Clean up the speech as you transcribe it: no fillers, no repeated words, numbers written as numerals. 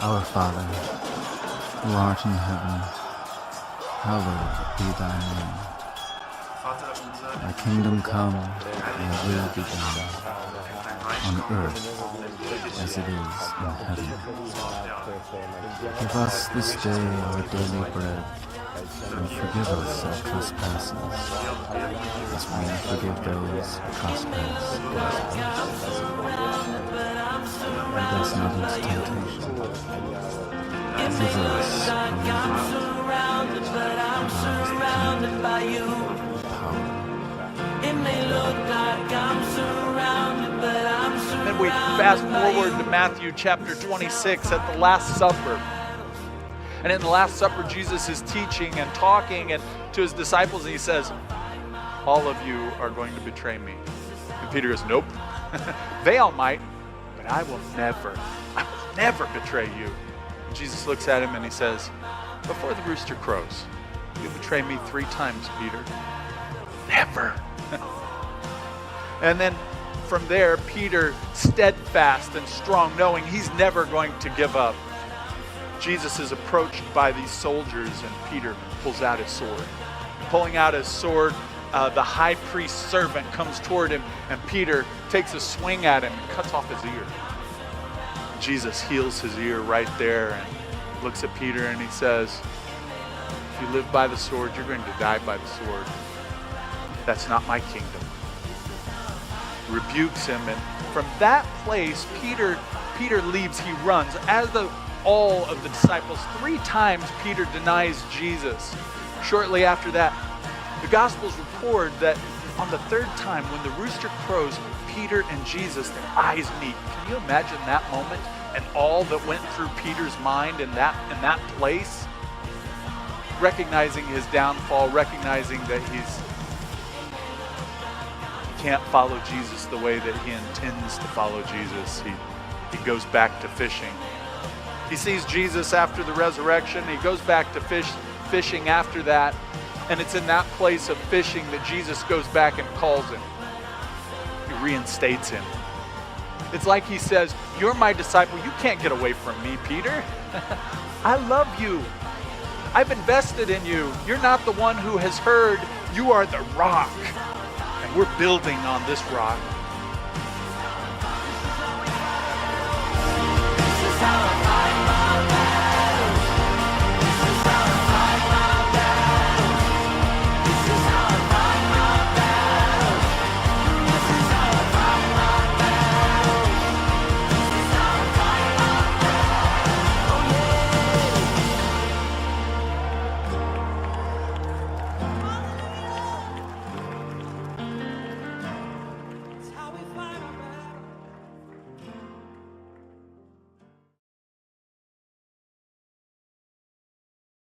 Our Father, who art in heaven, hallowed be thy name. Thy kingdom come, thy will be done, on earth as it is in heaven. Give us this day our daily bread, and forgive us our trespasses, as we forgive those who trespass against us. Lead us not into temptation, but deliver us from evil. Then we fast forward to Matthew chapter 26 at the Last Supper. And in the Last Supper, Jesus is teaching and talking and to his disciples, and he says, all of you are going to betray me. And Peter goes, nope. They all might, but I will never betray you. And Jesus looks at him and he says, before the rooster crows, you'll betray me 3 times, Peter. Never. And then from there, Peter, steadfast and strong, knowing he's never going to give up. Jesus is approached by these soldiers, and Peter pulls out his sword. Pulling out his sword, the high priest's servant comes toward him, and Peter takes a swing at him and cuts off his ear. Jesus heals his ear right there and looks at Peter and he says, if you live by the sword, you're going to die by the sword. That's not my kingdom. Rebukes him, and from that place, Peter leaves. He runs. As all of the disciples, 3 times Peter denies Jesus. Shortly after that, the Gospels record that on the 3rd time, when the rooster crows, Peter and Jesus, their eyes meet. Can you imagine that moment and all that went through Peter's mind in that place? Recognizing his downfall, recognizing that he can't follow Jesus the way that he intends to follow Jesus. He goes back to fishing. He sees Jesus after the resurrection. He goes back to fishing after that. And it's in that place of fishing that Jesus goes back and calls him. He reinstates him. It's like he says, you're my disciple. You can't get away from me, Peter. I love you. I've invested in you. You're not the one who has heard. You are the rock. And we're building on this rock.